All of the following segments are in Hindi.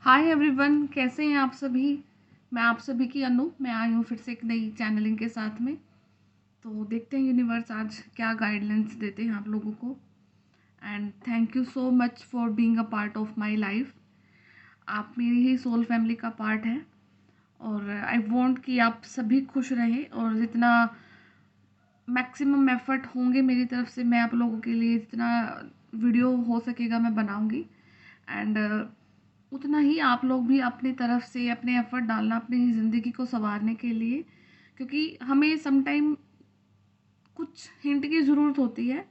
हाय एवरीवन, कैसे हैं आप सभी। मैं आप सभी की अनु। मैं आई हूँ फिर से एक नई चैनलिंग के साथ में। तो देखते हैं यूनिवर्स आज क्या गाइडलाइंस देते हैं आप लोगों को। And thank you so much for being a part of my life. आप मेरी ही सोल फैमिली का पार्ट है और आई वांट कि आप सभी खुश रहें और जितना मैक्सिमम एफर्ट होंगे मेरी तरफ से मैं आप लोगों के लिए जितना वीडियो हो सकेगा मैं बनाऊंगी। एंड उतना ही आप लोग भी अपनी तरफ से अपने एफर्ट डालना अपनी ज़िंदगी को संवारने के लिए, क्योंकि हमें समटाइम कुछ हिंट की ज़रूरत होती है।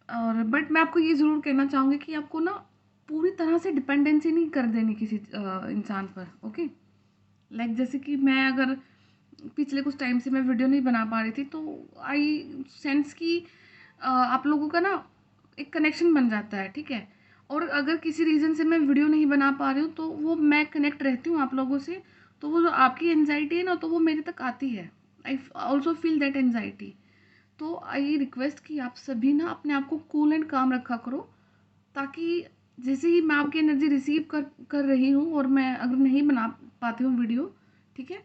और बट मैं आपको ये ज़रूर कहना चाहूँगी कि आपको ना पूरी तरह से डिपेंडेंसी नहीं कर देनी किसी इंसान पर। ओके, लाइक जैसे कि मैं अगर पिछले कुछ टाइम से मैं वीडियो नहीं बना पा रही थी तो आई सेंस कि आप लोगों का ना एक कनेक्शन बन जाता है, ठीक है। और अगर किसी रीज़न से मैं वीडियो नहीं बना पा रही हूँ तो वो मैं कनेक्ट रहती हूँ आप लोगों से, तो वो जो आपकी एनजाइटी है ना तो वो मेरे तक आती है। I also feel that anxiety. तो आई रिक्वेस्ट कि आप सभी ना अपने आप को कूल एंड काम रखा करो, ताकि जैसे ही मैं आपकी एनर्जी रिसीव कर रही हूँ और मैं अगर नहीं बना पाती हूँ वीडियो, ठीक है,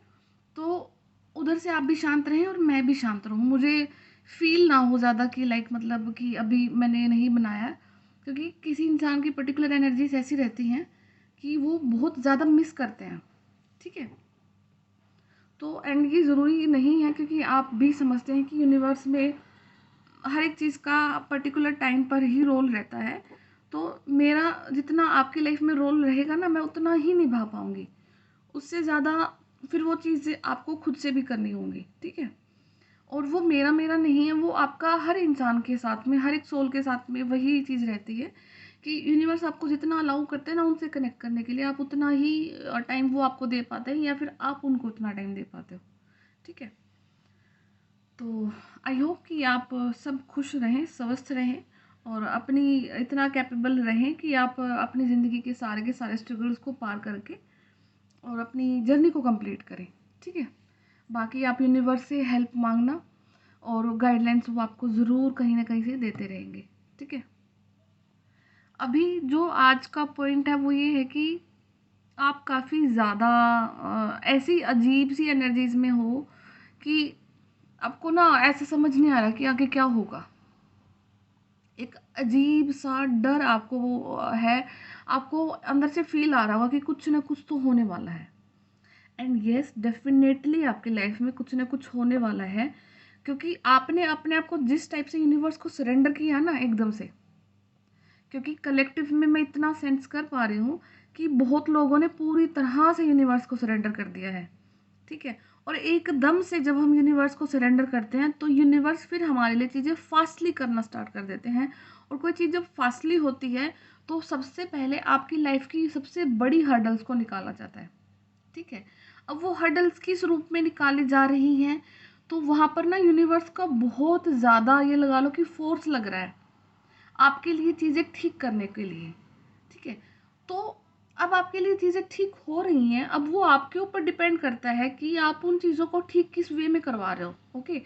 तो उधर से आप भी शांत रहें और मैं भी शांत रहूँ। मुझे फील ना हो ज़्यादा कि लाइक मतलब कि अभी मैंने नहीं बनाया है, क्योंकि किसी इंसान की पर्टिकुलर एनर्जीज ऐसी रहती हैं कि वो बहुत ज़्यादा मिस करते हैं, ठीक है। तो एंड ये ज़रूरी नहीं है, क्योंकि आप भी समझते हैं कि यूनिवर्स में हर एक चीज़ का पर्टिकुलर टाइम पर ही रोल रहता है। तो मेरा जितना आपकी लाइफ में रोल रहेगा ना मैं उतना ही निभा पाऊँगी, उससे ज़्यादा फिर वो चीज़ें आपको खुद से भी करनी होंगी, ठीक है। और वो मेरा मेरा नहीं है, वो आपका हर इंसान के साथ में हर एक सोल के साथ में वही चीज़ रहती है कि यूनिवर्स आपको जितना अलाउ करते हैं ना उनसे कनेक्ट करने के लिए, आप उतना ही टाइम वो आपको दे पाते हैं या फिर आप उनको उतना टाइम दे पाते हो, ठीक है। तो आई होप कि आप सब खुश रहें, स्वस्थ रहें और अपनी इतना कैपेबल रहें कि आप अपनी ज़िंदगी के सारे स्ट्रगल्स को पार करके और अपनी जर्नी को कंप्लीट करें, ठीक है। बाकी आप यूनिवर्स से हेल्प मांगना और गाइडलाइंस वो आपको ज़रूर कहीं ना कहीं से देते रहेंगे, ठीक है। अभी जो आज का पॉइंट है वो ये है कि आप काफ़ी ज़्यादा ऐसी अजीब सी एनर्जीज में हो कि आपको ना ऐसा समझ नहीं आ रहा कि आगे क्या होगा। एक अजीब सा डर आपको है, आपको अंदर से फील आ रहा होगा कि कुछ ना कुछ तो होने वाला है। एंड यस, डेफिनेटली आपकी लाइफ में कुछ ना कुछ होने वाला है, क्योंकि आपने अपने आप को जिस टाइप से यूनिवर्स को सरेंडर किया ना एकदम से, क्योंकि कलेक्टिव में मैं इतना सेंस कर पा रही हूँ कि बहुत लोगों ने पूरी तरह से यूनिवर्स को सरेंडर कर दिया है, ठीक है। और एकदम से जब हम यूनिवर्स को सरेंडर करते हैं तो यूनिवर्स फिर हमारे लिए चीज़ें फास्टली करना स्टार्ट कर देते हैं। और कोई चीज़ जब फास्टली होती है तो सबसे पहले आपकी लाइफ की सबसे बड़ी हर्डल्स को निकाला जाता है, ठीक है। अब वो हर्डल्स किस रूप में निकाली जा रही हैं, तो वहाँ पर ना यूनिवर्स का बहुत ज़्यादा ये लगा लो कि फोर्स लग रहा है आपके लिए चीज़ें ठीक करने के लिए, ठीक है। तो अब आपके लिए चीज़ें ठीक हो रही हैं, अब वो आपके ऊपर डिपेंड करता है कि आप उन चीज़ों को ठीक किस वे में करवा रहे हो, ओके।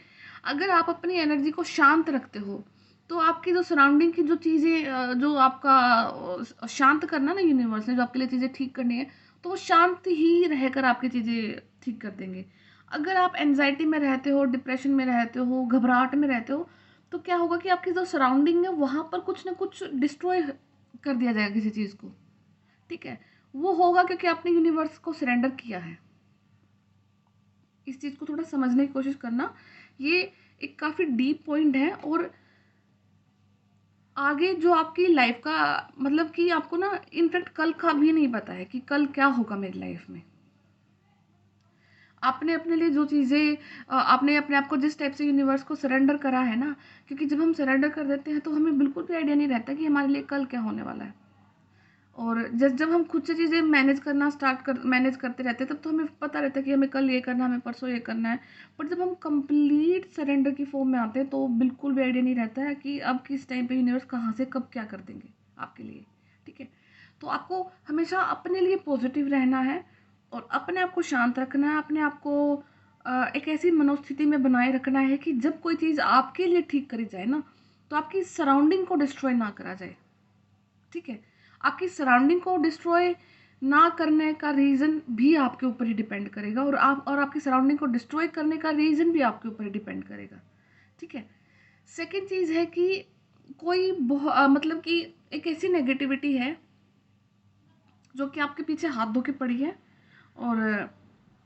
अगर आप अपनी एनर्जी को शांत रखते हो तो आपकी जो सराउंडिंग की जो चीज़ें जो आपका शांत करना ना यूनिवर्स ने जो आपके लिए चीज़ें ठीक करनी है, तो वो शांत ही रहकर आपकी चीज़ें ठीक कर देंगे। अगर आप एनजाइटी में रहते हो, डिप्रेशन में रहते हो, घबराहट में रहते हो, तो क्या होगा कि आपकी जो सराउंडिंग है वहाँ पर कुछ ना कुछ डिस्ट्रॉय कर दिया जाएगा किसी चीज़ को, ठीक है। वो होगा क्योंकि आपने यूनिवर्स को सरेंडर किया है। इस चीज़ को थोड़ा समझने की कोशिश करना, ये एक काफ़ी डीप पॉइंट है। और आगे जो आपकी लाइफ का मतलब कि आपको ना इनफैक्ट कल का भी नहीं पता है कि कल क्या होगा मेरी लाइफ में। आपने अपने लिए जो चीज़ें आपने अपने आप को जिस टाइप से यूनिवर्स को सरेंडर करा है ना, क्योंकि जब हम सरेंडर कर देते हैं तो हमें बिल्कुल भी आइडिया नहीं रहता कि हमारे लिए कल क्या होने वाला है। और जब हम खुद से चीज़ें मैनेज करते रहते हैं तब तो हमें पता रहता है कि हमें कल ये करना है, हमें परसों ये करना है। बट जब हम कंप्लीट सरेंडर की फॉर्म में आते हैं तो बिल्कुल भी आइडिया नहीं रहता है कि अब किस टाइम पे यूनिवर्स कहाँ से कब क्या कर देंगे आपके लिए, ठीक है। तो आपको हमेशा अपने लिए पॉजिटिव रहना है और अपने आप को शांत रखना है, अपने आप को एक ऐसी मनोस्थिति में बनाए रखना है कि जब कोई चीज़ आपके लिए ठीक करी जाए ना तो आपकी सराउंडिंग को डिस्ट्रॉय ना करा जाए, ठीक है। आपकी सराउंडिंग को डिस्ट्रॉय ना करने का रीज़न भी आपके ऊपर ही डिपेंड करेगा, और आपकी सराउंडिंग को डिस्ट्रॉय करने का रीज़न भी आपके ऊपर ही डिपेंड करेगा, ठीक है। सेकंड चीज़ है कि कोई मतलब कि एक ऐसी नेगेटिविटी है जो कि आपके पीछे हाथ धो के पड़ी है, और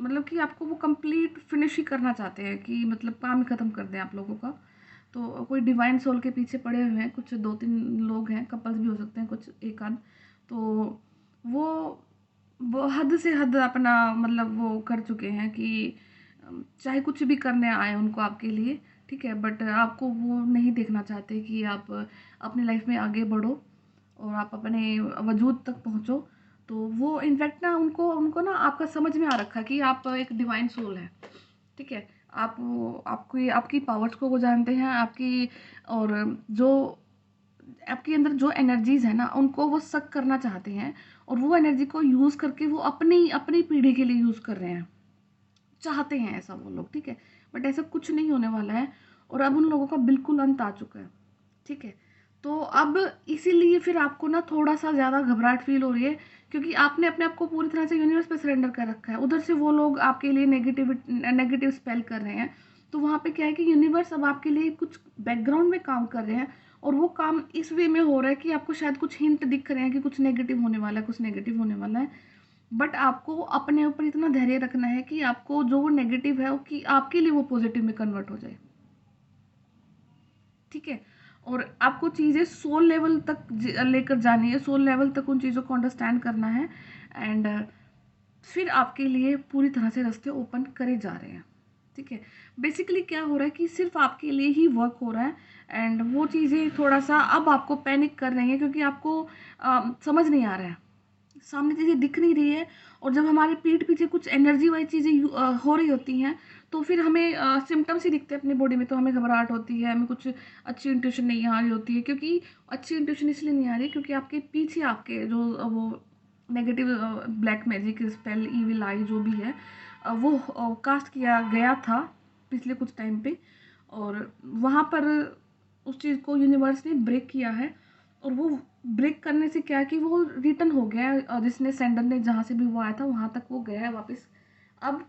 मतलब कि आपको वो कंप्लीट फिनिश ही करना चाहते हैं कि मतलब काम ही ख़त्म कर दें आप लोगों का। तो कोई डिवाइन सोल के पीछे पड़े हुए हैं, कुछ 2-3 लोग हैं, कपल्स भी हो सकते हैं कुछ एक आध। तो वो वो हद से हद अपना मतलब वो कर चुके हैं कि चाहे कुछ भी करने आए उनको आपके लिए, ठीक है, बट आपको वो नहीं देखना चाहते कि आप अपनी लाइफ में आगे बढ़ो और आप अपने वजूद तक पहुँचो। तो वो इनफैक्ट ना उनको उनको ना आपका समझ में आ रखा है कि आप एक डिवाइन सोल है, ठीक है। आप आपकी आपकी पावर्स को वो जानते हैं, आपकी, और जो आपके अंदर जो एनर्जीज है ना उनको वो सक करना चाहते हैं, और वो एनर्जी को यूज़ करके वो अपनी अपनी पीढ़ी के लिए यूज़ कर रहे हैं, चाहते हैं ऐसा वो लोग, ठीक है। बट ऐसा कुछ नहीं होने वाला है, और अब उन लोगों का बिल्कुल अंत आ चुका है, ठीक है। तो अब इसीलिए फिर आपको ना थोड़ा सा ज़्यादा घबराहट फील हो रही है, क्योंकि आपने अपने आप को पूरी तरह से यूनिवर्स पे सरेंडर कर रखा है। उधर से वो लोग आपके लिए नेगेटिव स्पेल कर रहे हैं, तो वहाँ पे क्या है कि यूनिवर्स अब आपके लिए कुछ बैकग्राउंड में काम कर रहे हैं, और वो काम इस वे में हो रहा है कि आपको शायद कुछ हिंट दिख रहे हैं कि कुछ नेगेटिव होने वाला है, कुछ नेगेटिव होने वाला है। बट आपको अपने ऊपर इतना धैर्य रखना है कि आपको जो वो नेगेटिव है वो कि आपके लिए वो पॉजिटिव में कन्वर्ट हो जाए, ठीक है। और आपको चीज़ें सोल लेवल तक लेकर जानी है, सोल लेवल तक उन चीज़ों को अंडरस्टैंड करना है, एंड फिर आपके लिए पूरी तरह से रास्ते ओपन करे जा रहे हैं, ठीक है। बेसिकली क्या हो रहा है कि सिर्फ आपके लिए ही वर्क हो रहा है, एंड वो चीज़ें थोड़ा सा अब आपको पैनिक कर रही हैं, क्योंकि आपको समझ नहीं आ रहा है, सामने चीज़ें दिख नहीं रही है। और जब हमारे पीठ पीछे कुछ एनर्जी वाली चीज़ें हो रही होती हैं, तो फिर हमें सिम्टम्स ही दिखते हैं अपनी बॉडी में, तो हमें घबराहट होती है, हमें कुछ अच्छी इंट्यूशन नहीं आ रही होती है, क्योंकि अच्छी इंट्यूशन इसलिए नहीं आ रही क्योंकि आपके पीछे आपके जो वो negative black magic spell evil आई जो भी है, वो कास्ट किया गया था पिछले कुछ टाइम पे, और वहाँ पर उस चीज़ को यूनिवर्स ने ब्रेक किया है, और वो ब्रेक करने से क्या है कि वो रिटर्न हो गया है, जिसने सेंडर ने जहाँ से भी वो आया था वहाँ तक वो गया है वापस। अब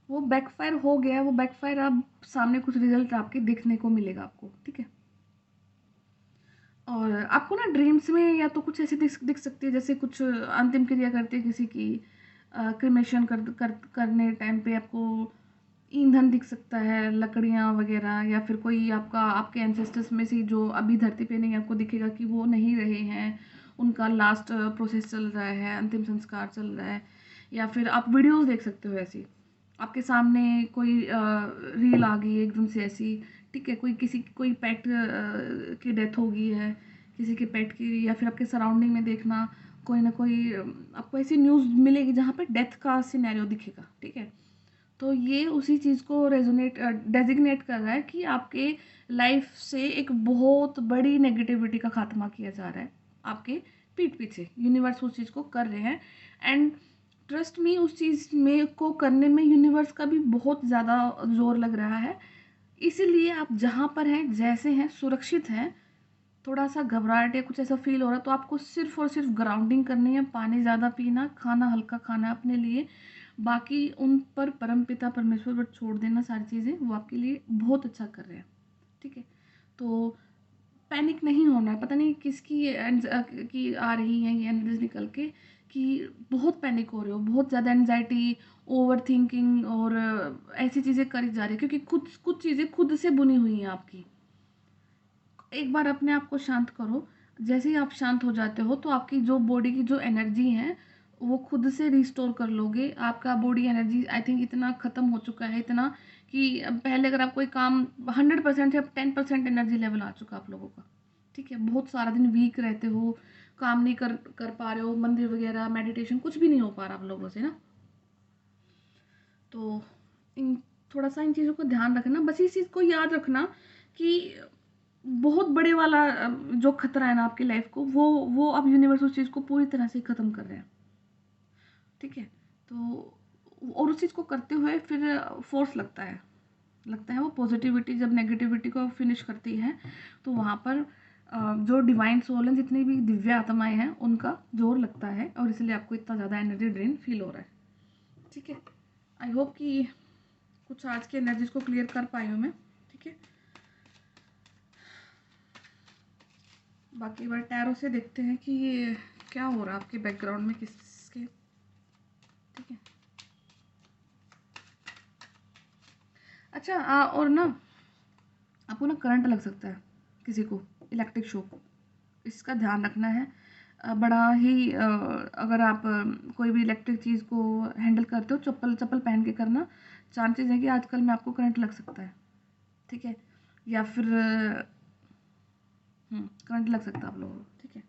वो बैकफायर हो गया है, वो बैकफायर अब सामने कुछ रिजल्ट आपके देखने को मिलेगा आपको, ठीक है। और आपको ना ड्रीम्स में या तो कुछ ऐसी दिख सकती है, जैसे कुछ अंतिम क्रिया करते हैं किसी की, क्रिमेशन करने टाइम पे आपको ईंधन दिख सकता है, लकड़ियाँ वगैरह, या फिर कोई आपके एंसेस्टर्स में से जो अभी धरती पे नहीं, आपको दिखेगा कि वो नहीं रहे हैं, उनका लास्ट प्रोसेस चल रहा है, अंतिम संस्कार चल रहा है। या फिर आप वीडियोस देख सकते हो ऐसी, आपके सामने कोई रील आ गई एकदम से ऐसी, ठीक है, कोई पेट की डेथ हो गई है, किसी के पेट की, या फिर आपके सराउंडिंग में देखना कोई ना कोई आपको ऐसी न्यूज़ मिलेगी जहाँ पे डेथ का सिनेरियो दिखेगा, ठीक है। तो ये उसी चीज़ को डेजिग्नेट कर रहा है कि आपके लाइफ से एक बहुत बड़ी नेगेटिविटी का खात्मा किया जा रहा है आपके पीठ पीछे, यूनिवर्स उस चीज़ को कर रहे हैं। एंड ट्रस्ट मी, उस चीज़ में को करने में यूनिवर्स का भी बहुत ज़्यादा जोर लग रहा है। इसीलिए आप जहाँ पर हैं, जैसे हैं, सुरक्षित हैं, थोड़ा सा घबराहट या कुछ ऐसा फील हो रहा है तो आपको सिर्फ और सिर्फ ग्राउंडिंग करनी है, पानी ज़्यादा पीना, खाना हल्का खाना अपने लिए, बाकी उन पर परमपिता परमेश्वर पर छोड़ देना सारी चीज़ें, वो आपके लिए बहुत अच्छा कर रहे हैं, ठीक है। तो पैनिक नहीं होना है, पता नहीं किसकी की आ रही हैं ये एनर्जीज निकल के कि बहुत पैनिक हो रहे हो, बहुत ज़्यादा एनजाइटी, ओवर थिंकिंग, और ऐसी चीज़ें करी जा रही है क्योंकि कुछ चीज़ें खुद से बुनी हुई हैं आपकी। एक बार अपने आप को शांत करो, जैसे ही आप शांत हो जाते हो तो आपकी जो बॉडी की जो एनर्जी है वो खुद से रिस्टोर कर लोगे। आपका बॉडी एनर्जी आई थिंक इतना ख़त्म हो चुका है, इतना कि पहले अगर आप कोई काम 100% से अब 10% एनर्जी लेवल आ चुका आप लोगों का, ठीक है। बहुत सारा दिन वीक रहते हो, काम नहीं कर कर पा रहे हो, मंदिर वगैरह मेडिटेशन कुछ भी नहीं हो पा रहा आप लोगों से ना। तो इन थोड़ा सा इन चीज़ों को ध्यान रखना, बस इस चीज़ को याद रखना कि बहुत बड़े वाला जो खतरा है ना आपकी लाइफ को, वो अब यूनिवर्स उस चीज़ को पूरी तरह से ख़त्म कर रहे हैं, ठीक है। तो और उस चीज़ को करते हुए फिर फोर्स लगता है वो पॉजिटिविटी जब नेगेटिविटी को फिनिश करती है, तो वहाँ पर जो डिवाइन सोल हैं, जितनी भी दिव्य आत्माएं हैं, उनका जोर लगता है और इसलिए आपको इतना ज़्यादा एनर्जी ड्रेन फील हो रहा है। ठीक है, आई होप कि कुछ आज की एनर्जीज को क्लियर कर पाई हूँ मैं। ठीक है, बाकी बार टैरो से देखते हैं कि ये क्या हो रहा है आपके बैकग्राउंड में किसके। ठीक है, अच्छा और ना आपको ना करंट लग सकता है, किसी को इलेक्ट्रिक शॉक, इसका ध्यान रखना है। बड़ा ही अगर आप कोई भी इलेक्ट्रिक चीज़ को हैंडल करते हो, चप्पल चप्पल पहन के करना। चांसेस है कि आजकल में आपको करंट लग सकता है। ठीक है, या फिर करंट लग सकता है आप लोगों को। ठीक है,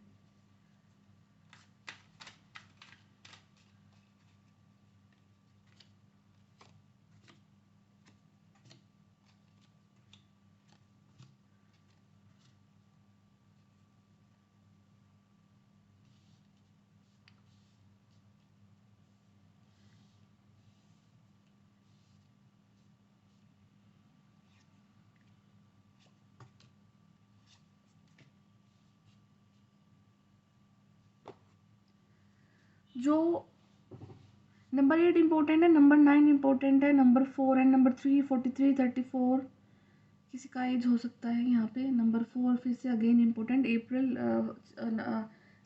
जो नंबर 8 इम्पोर्टेंट है, नंबर 9 इम्पोर्टेंट है, नंबर 4 एंड नंबर 3 43 34 किसी का एज हो सकता है यहाँ पे। नंबर 4 फिर से अगेन इम्पोर्टेंट, अप्रैल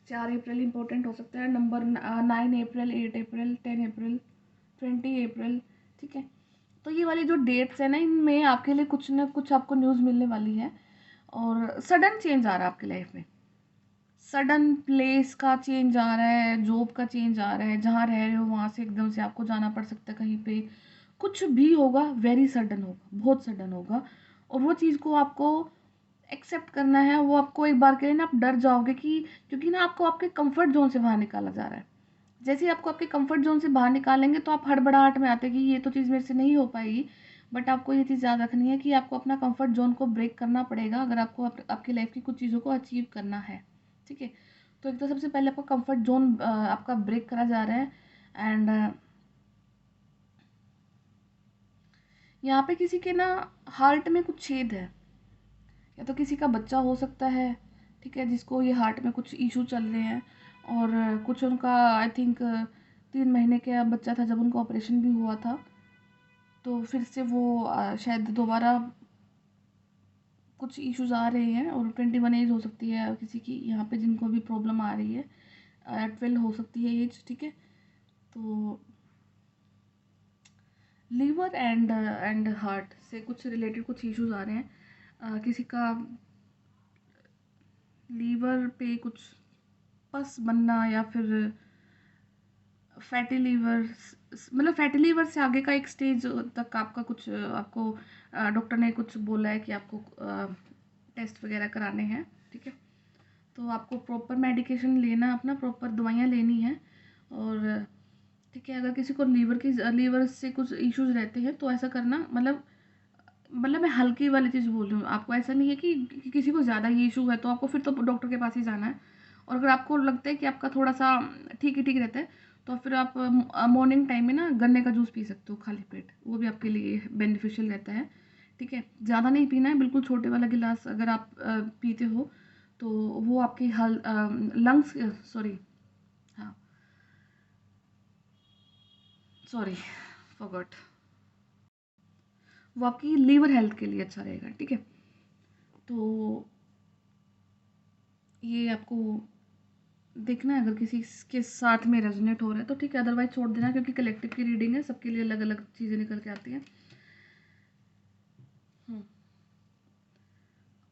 4 अप्रैल इम्पोर्टेंट हो सकता है। नंबर 9 अप्रैल, 8 अप्रैल, 10 अप्रैल, 20 अप्रैल। ठीक है, तो ये वाली जो डेट्स है ना, इनमें आपके लिए कुछ ना कुछ आपको न्यूज़ मिलने वाली है और सडन चेंज आ रहा है आपकी लाइफ में। सडन प्लेस का चेंज आ रहा है, जॉब का चेंज आ रहा है, जहाँ रह रहे हो वहाँ से एकदम से आपको जाना पड़ सकता है कहीं पे। कुछ भी होगा, वेरी सडन होगा, बहुत सडन होगा, और वो चीज़ को आपको एक्सेप्ट करना है। वो आपको एक बार के लिए ना आप डर जाओगे कि, क्योंकि ना आपको आपके कंफर्ट जोन से बाहर निकाला जा रहा है। जैसे ही आपको आपके कंफर्ट जोन से बाहर निकालेंगे तो आप हड़बड़ाहट में आते हैं कि ये तो चीज़ मेरे से नहीं हो पाएगी। बट आपको ये चीज़ याद रखनी है कि आपको अपना कंफर्ट जोन को ब्रेक करना पड़ेगा अगर आपको आपकी लाइफ की कुछ चीज़ों को अचीव करना है। ठीक है, तो एक तो सबसे पहले आपका कंफर्ट जोन आपका ब्रेक करा जा रहा है। एंड यहाँ पे किसी के ना हार्ट में कुछ छेद है, या तो किसी का बच्चा हो सकता है। ठीक है, जिसको ये हार्ट में कुछ इशू चल रहे हैं, और कुछ उनका आई थिंक 3 महीने का बच्चा था जब उनका ऑपरेशन भी हुआ था, तो फिर से वो शायद दोबारा कुछ इश्यूज आ रहे हैं। और 21 एज हो सकती है किसी की यहाँ पे जिनको भी प्रॉब्लम आ रही है, 12 हो सकती है एज। ठीक है, तो लीवर एंड हार्ट से कुछ रिलेटेड कुछ इश्यूज आ रहे हैं। किसी का लीवर पे कुछ पस बनना, या फिर फैटी लीवर, मतलब फैटी लीवर से आगे का एक स्टेज तक आपका कुछ आपको डॉक्टर ने कुछ बोला है कि आपको टेस्ट वगैरह कराने हैं। ठीक है, तो आपको प्रॉपर मेडिकेशन लेना, अपना प्रॉपर दवाइयाँ लेनी है। और ठीक है, अगर किसी को लीवर से कुछ इश्यूज रहते हैं तो ऐसा करना, मतलब मैं हल्की वाली चीज़ बोल रही हूँ आपको। ऐसा नहीं है कि किसी को ज़्यादा ये इशू है तो आपको फिर तो डॉक्टर के पास ही जाना है। और अगर आपको लगता है कि आपका थोड़ा सा ठीक रहता है, तो फिर आप मॉर्निंग टाइम में ना गन्ने का जूस पी सकते हो खाली पेट, वो भी आपके लिए बेनिफिशियल रहता है। ठीक है, ज़्यादा नहीं पीना है, बिल्कुल छोटे वाला गिलास अगर आप पीते हो तो वो आपकी लंग्स, सॉरी, हाँ, सॉरी, फॉरगॉट, वो आपकी लीवर हेल्थ के लिए अच्छा रहेगा। ठीक है, तो ये आपको देखना है, अगर किसी के साथ में रेजोनेट हो रहा है तो ठीक है, अदरवाइज छोड़ देना, क्योंकि कलेक्टिव की रीडिंग है, सबके लिए अलग अलग चीज़ें निकल के आती हैं।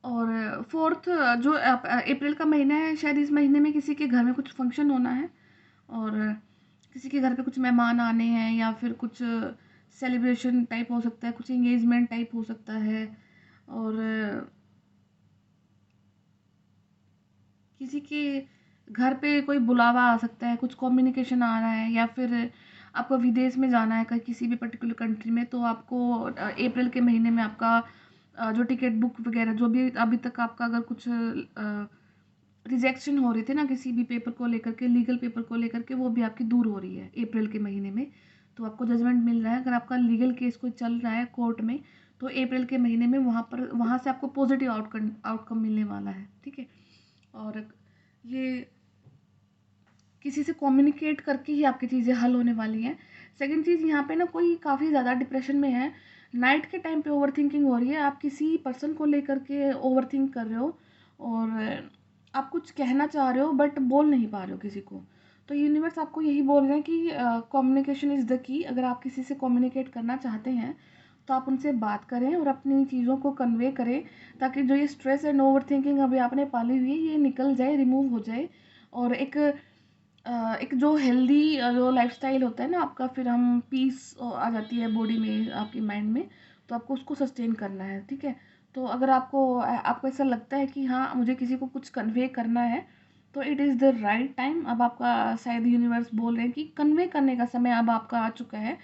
और 4 जो अप्रैल का महीना है, शायद इस महीने में किसी के घर में कुछ फंक्शन होना है, और किसी के घर पे कुछ मेहमान आने हैं, या फिर कुछ सेलिब्रेशन टाइप हो सकता है, कुछ एंगेजमेंट टाइप हो सकता है। और किसी के घर पे कोई बुलावा आ सकता है, कुछ कम्युनिकेशन आ रहा है, या फिर आपको विदेश में जाना है किसी भी पर्टिकुलर कंट्री में, तो आपको अप्रैल के महीने में आपका जो टिकट बुक वगैरह जो भी अभी तक आपका अगर कुछ रिजेक्शन हो रहे थे ना किसी भी पेपर को लेकर के, लीगल पेपर को लेकर के, वो भी आपकी दूर हो रही है अप्रैल के महीने में। तो आपको जजमेंट मिल रहा है, अगर आपका लीगल केस कोई चल रहा है कोर्ट में, तो अप्रैल के महीने में वहाँ से आपको पॉजिटिव आउटकम मिलने वाला है, ठीक है। और ये किसी से कम्युनिकेट करके ही आपकी चीज़ें हल होने वाली हैं। सेकंड चीज़, यहाँ पे ना कोई काफ़ी ज़्यादा डिप्रेशन में है, नाइट के टाइम पे ओवरथिंकिंग हो रही है, आप किसी पर्सन को लेकर के ओवरथिंक कर रहे हो और आप कुछ कहना चाह रहे हो बट बोल नहीं पा रहे हो किसी को। तो यूनिवर्स आपको यही बोल रहे हैं कि कम्युनिकेशन इज़ द की। अगर आप किसी से कम्युनिकेट करना चाहते हैं तो आप उनसे बात करें और अपनी चीज़ों को कन्वे करें, ताकि जो ये स्ट्रेस एंड ओवर थिंकिंग अभी आपने पाली हुई है ये निकल जाए, रिमूव हो जाए। और एक जो हेल्दी जो लाइफस्टाइल होता है ना आपका, फिर हम पीस आ जाती है बॉडी में, आपकी माइंड में, तो आपको उसको सस्टेन करना है, ठीक है। तो अगर आपको ऐसा लगता है कि हाँ मुझे किसी को कुछ कन्वे करना है, तो it is the right time. अब आपका शायद यूनिवर्स बोल रहे हैं कि कन्वे करने का समय अब आपका आ चुका है।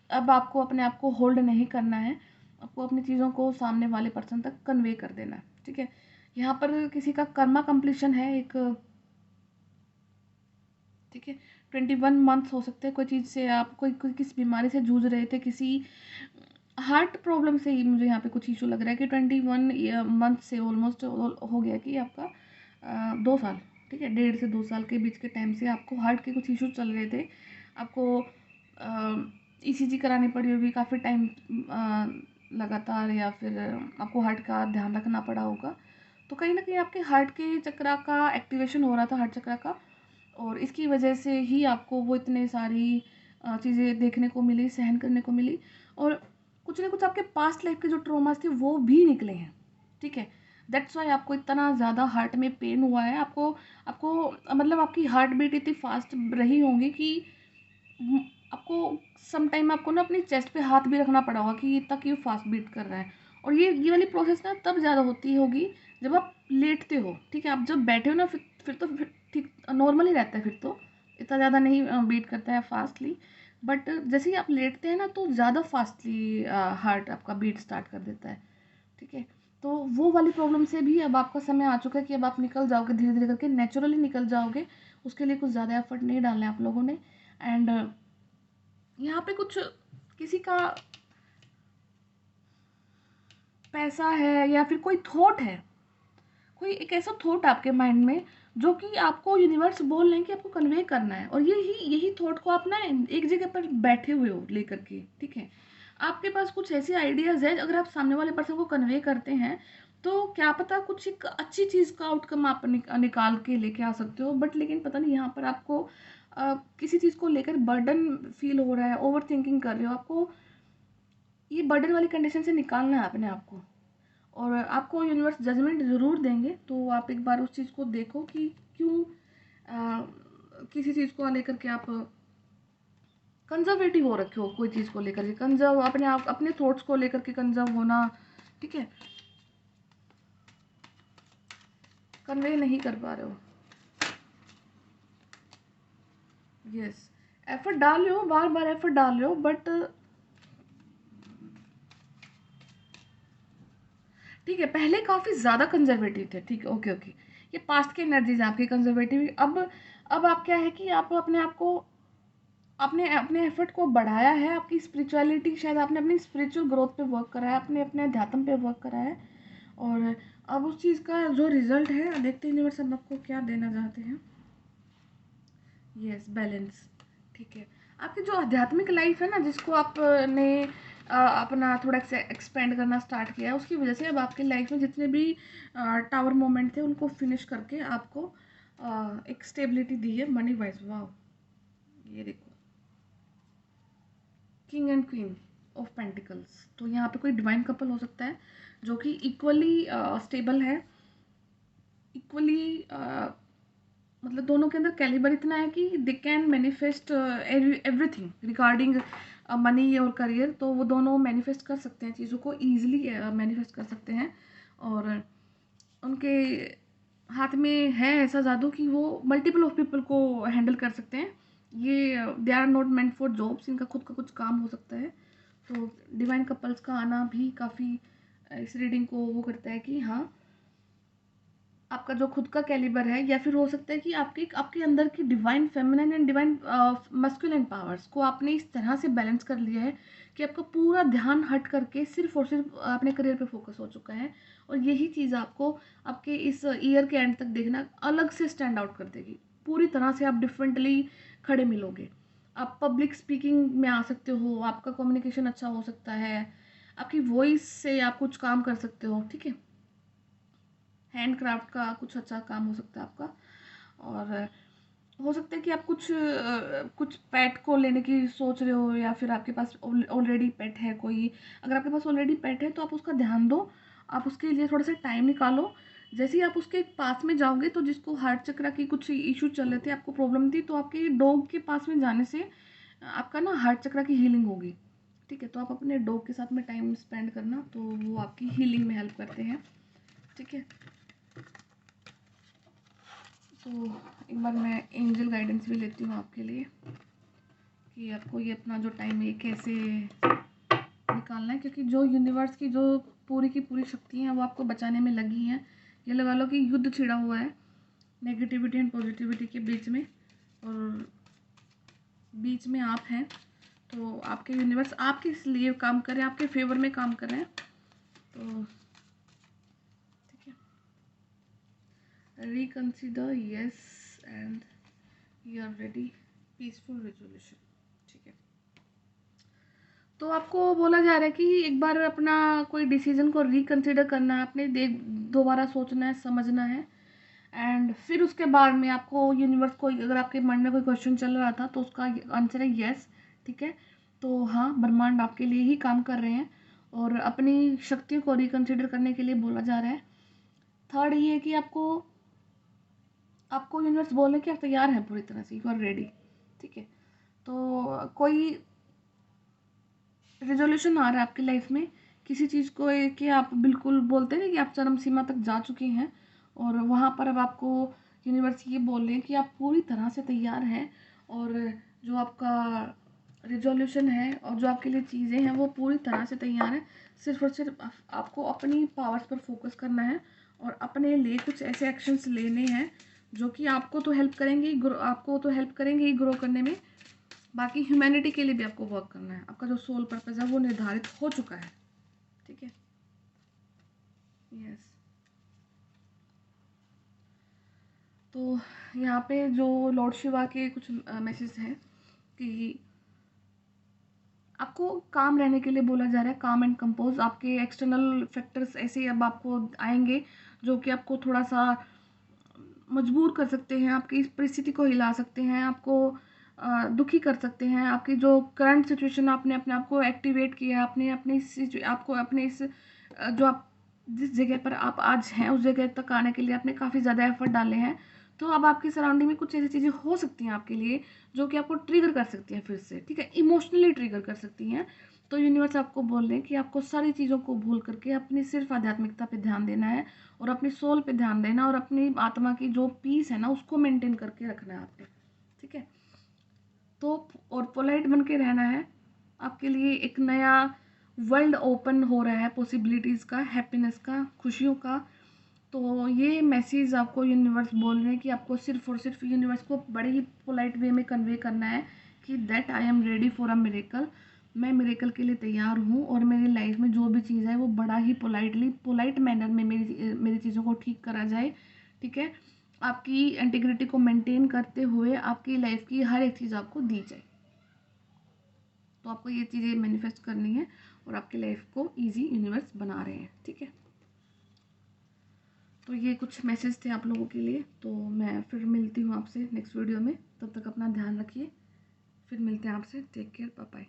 अब आपको अपने आप को होल्ड नहीं करना है, आपको अपनी चीज़ों को सामने वाले पर्सन तक कन्वे कर देना है, ठीक है। यहाँ पर किसी का कर्मा कंप्लीशन है एक, ठीक है। 21 मंथ्स हो सकते हैं कोई चीज़ से आप कोई किस बीमारी से जूझ रहे थे, किसी हार्ट प्रॉब्लम से ही मुझे यहाँ पे कुछ इशू लग रहा है कि 21 मंथ से ऑलमोस्ट हो गया कि आपका 2 साल, ठीक है, 1.5 से 2 साल के बीच के टाइम से आपको हार्ट के कुछ इशू चल रहे थे। आपको ईसीजी करानी पड़ी होगी काफ़ी टाइम लगातार, या फिर आपको हार्ट का ध्यान रखना पड़ा होगा। तो कहीं ना कहीं आपके हार्ट के चक्रा का एक्टिवेशन हो रहा था, हार्ट चक्रा का, और इसकी वजह से ही आपको वो इतने सारी चीज़ें देखने को मिली, सहन करने को मिली। और कुछ ना कुछ आपके पास्ट लाइफ के जो ट्रॉमास थे वो भी निकले हैं, ठीक है। दैट्स वाई आपको इतना ज़्यादा हार्ट में पेन हुआ है। आपको आपको मतलब आपकी हार्ट बीट इतनी फास्ट रही होंगी कि आपको सम टाइम आपको ना अपनी चेस्ट पे हाथ भी रखना पड़ा होगा कि ये तक ये फास्ट बीट कर रहा है। और ये वाली प्रोसेस ना तब ज़्यादा होती होगी जब आप लेटते हो, ठीक है। आप जब बैठे हो ना फिर तो ठीक नॉर्मल ही रहता है, फिर तो इतना ज़्यादा नहीं बीट करता है फास्टली। बट जैसे ही आप लेटते हैं ना तो ज़्यादा फास्टली हार्ट आपका बीट स्टार्ट कर देता है, ठीक है। तो वो वाली प्रॉब्लम से भी अब आपका समय आ चुका है कि अब आप निकल जाओगे, धीरे धीरे करके नेचुरली निकल जाओगे। उसके लिए कुछ ज़्यादा एफर्ट नहीं डालना है आप लोगों ने। एंड यहाँ पे कुछ किसी का पैसा है या फिर कोई थॉट है, कोई एक ऐसा थॉट आपके माइंड में जो कि आपको यूनिवर्स बोल रहे हैं कि आपको कन्वे करना है, और यही थॉट को आप ना एक जगह पर बैठे हुए हो लेकर के, ठीक है। आपके पास कुछ ऐसे आइडियाज़ है, अगर आप सामने वाले पर्सन को कन्वे करते हैं तो क्या पता कुछ एक अच्छी चीज़ का आउटकम आप निकाल के लेके आ सकते हो। बट लेकिन पता नहीं यहाँ पर आपको किसी चीज़ को लेकर बर्डन फील हो रहा है, ओवर थिंकिंग कर रहे हो, आपको ये बर्डन वाली कंडीशन से निकालना है अपने आप को। और आपको यूनिवर्स जजमेंट ज़रूर देंगे, तो आप एक बार उस चीज़ को देखो कि क्यों किसी चीज़ को लेकर के आप कंजर्वेटिव हो रखे हो, कोई चीज़ को लेकर के कंजर्व, अपने थॉट्स को लेकर के कंजर्व होना, ठीक है, कन्वे नहीं कर पा रहे हो। यस, एफर्ट डाल रहे हो, बार बार एफर्ट डाल रहे हो, बट ठीक है, पहले काफ़ी ज़्यादा कंजर्वेटिव थे, ठीक है, ओके ओके, ये पास्ट की एनर्जीज आपकी कंजर्वेटिव। अब आप क्या है कि आप अपने आप को आपने अपने एफर्ट को बढ़ाया है, आपकी स्पिरिचुअलिटी, शायद आपने अपनी स्पिरिचुअल ग्रोथ पे वर्क करा है, आपने अपने अध्यात्म पे वर्क करा है। और अब उस चीज़ का जो रिजल्ट है, देखते हैं यूनिवर्स अब आपको क्या देना चाहते हैं। यस, बैलेंस, ठीक है। आपकी जो आध्यात्मिक लाइफ है ना, जिसको आपने अपना थोड़ा एक्सपेंड करना स्टार्ट किया है, उसकी वजह से अब आपकी लाइफ में जितने भी टावर मोमेंट थे उनको फिनिश करके आपको एक स्टेबिलिटी दी है मनी वाइज। वाह, ये देखो, king and queen of pentacles. तो यहाँ पे कोई डिवाइन कपल हो सकता है जो कि इक्वली स्टेबल है, इक्वली मतलब दोनों के अंदर कैलिबर इतना है कि they can manifest everything regarding money और करियर। तो वो दोनों मैनिफेस्ट कर सकते हैं, चीज़ों को ईजिली मैनिफेस्ट कर सकते हैं। और उनके हाथ में है ऐसा जादू कि वो मल्टीपल ऑफ पीपल को हैंडल कर सकते हैं। ये they are not meant for jobs, इनका खुद का कुछ काम हो सकता है। तो डिवाइन कपल्स का आना भी काफ़ी इस रीडिंग को वो करता है कि हाँ आपका जो खुद का कैलिबर है, या फिर हो सकता है कि आपके अंदर की divine feminine and divine masculine powers को आपने इस तरह से बैलेंस कर लिया है कि आपका पूरा ध्यान हट करके सिर्फ और सिर्फ अपने करियर पे फोकस हो चुका है। और यही चीज़ आपको आपके इस ईयर के एंड तक देखना अलग से स्टैंड आउट कर देगी। पूरी तरह से आप डिफरेंटली खड़े मिलोगे। आप पब्लिक स्पीकिंग में आ सकते हो, आपका कम्युनिकेशन अच्छा हो सकता है, आपकी वॉइस से आप कुछ काम कर सकते हो, ठीक है। हैंड क्राफ्ट का कुछ अच्छा काम हो सकता है आपका। और हो सकता है कि आप कुछ पेट को लेने की सोच रहे हो, या फिर आपके पास ऑलरेडी पेट है कोई। अगर आपके पास ऑलरेडी पेट है तो आप उसका ध्यान दो, आप उसके लिए थोड़ा सा टाइम निकालो। जैसे ही आप उसके पास में जाओगे, तो जिसको हार्ट चक्र की कुछ इशू चल रहे थे, आपको प्रॉब्लम थी, तो आपके डॉग के पास में जाने से आपका ना हार्ट चक्र की हीलिंग होगी, ठीक है। तो आप अपने डॉग के साथ में टाइम स्पेंड करना, तो वो आपकी हीलिंग में हेल्प करते हैं, ठीक है। तो एक बार मैं एंजल गाइडेंस भी लेती हूँ आपके लिए, कि आपको ये अपना जो टाइम है कैसे निकालना है, क्योंकि जो यूनिवर्स की जो पूरी की पूरी शक्ति हैं वो आपको बचाने में लगी हैं। ये लगा लो कि युद्ध छिड़ा हुआ है नेगेटिविटी एंड पॉजिटिविटी के बीच में, और बीच में आप हैं। तो आपके यूनिवर्स आपके लिए काम कर रहे हैं, आपके फेवर में काम कर रहे हैं। तो ठीक है, reconsider yes and you are ready, peaceful resolution, ठीक है। तो आपको बोला जा रहा है कि एक बार अपना कोई डिसीजन को रिकंसिडर करना है, आपने दोबारा सोचना है, समझना है। एंड फिर उसके बाद में आपको यूनिवर्स को, अगर आपके मन में कोई क्वेश्चन चल रहा था तो उसका आंसर है यस, ठीक है। तो हाँ, ब्रह्मांड आपके लिए ही काम कर रहे हैं और अपनी शक्तियों को रिकंसिडर करने के लिए बोला जा रहा है। थर्ड ये है कि आपको आपको यूनिवर्स बोलने कि आप तैयार हैं पूरी तरह से, यू आर रेडी, ठीक है। तो कोई रिजोल्यूशन आ रहा है आपकी लाइफ में किसी चीज़ को, कि आप बिल्कुल बोलते हैं कि आप चरम सीमा तक जा चुके हैं, और वहाँ पर अब आपको यूनिवर्स ये बोल रहे हैं कि आप पूरी तरह से तैयार हैं, और जो आपका रिजोल्यूशन है और जो आपके लिए चीज़ें हैं वो पूरी तरह से तैयार है। सिर्फ और सिर्फ आपको अपनी पावर्स पर फोकस करना है और अपने लिए कुछ ऐसे एक्शंस लेने हैं जो कि आपको तो हेल्प करेंगे ही, आपको तो हेल्प करेंगे ही ग्रो करने में, बाकी ह्यूमैनिटी के लिए भी आपको वर्क करना है। आपका जो सोल पर्पस है वो निर्धारित हो चुका है, ठीक है। यस। तो यहाँ पे जो लॉर्ड शिवा के कुछ मैसेज हैं कि आपको काम रहने के लिए बोला जा रहा है, काम एंड कंपोज। आपके एक्सटर्नल फैक्टर्स ऐसे अब आपको आएंगे जो कि आपको थोड़ा सा मजबूर कर सकते हैं, आपकी इस परिस्थिति को हिला सकते हैं, आपको दुखी कर सकते हैं। आपकी जो करंट सिचुएशन, आपने अपने आप को एक्टिवेट किया, आपने अपने आपको अपने इस जो आप जिस जगह पर आप आज हैं उस जगह तक आने के लिए आपने काफ़ी ज़्यादा एफर्ट डाले हैं। तो अब आपकी सराउंडिंग में कुछ ऐसी चीज़ें हो सकती हैं आपके लिए जो कि आपको ट्रिगर कर सकती हैं फिर से, ठीक है, इमोशनली ट्रिगर कर सकती हैं। तो यूनिवर्स आपको बोल रहे हैं कि आपको सारी चीज़ों को भूल करके अपनी सिर्फ आध्यात्मिकता पे ध्यान देना है, और अपनी सोल पे ध्यान देना, और अपनी आत्मा की जो पीस है ना उसको मेंटेन करके रखना है आपने, ठीक है। तो और पोलाइट बन के रहना है। आपके लिए एक नया वर्ल्ड ओपन हो रहा है, पॉसिबिलिटीज़ का, हैप्पीनेस का, खुशियों का। तो ये मैसेज आपको यूनिवर्स बोल रहे हैं कि आपको सिर्फ और सिर्फ यूनिवर्स को बड़े ही पोलाइट वे में कन्वे करना है कि that I am ready for a miracle. मैं मिरेकल के लिए तैयार हूँ, और मेरी लाइफ में जो भी चीज़ है वो बड़ा ही पोलाइट मैनर में मेरी चीज़ों को ठीक करा जाए, ठीक है। आपकी इंटीग्रिटी को मेंटेन करते हुए आपकी लाइफ की हर एक चीज़ आपको दी जाए। तो आपको ये चीज़ें मैनिफेस्ट करनी है, और आपकी लाइफ को ईजी यूनिवर्स बना रहे हैं, ठीक है। तो ये कुछ मैसेज थे आप लोगों के लिए। तो मैं फिर मिलती हूँ आपसे नेक्स्ट वीडियो में, तब तक अपना ध्यान रखिए। फिर मिलते हैं आपसे, टेक केयर, बाय बाय।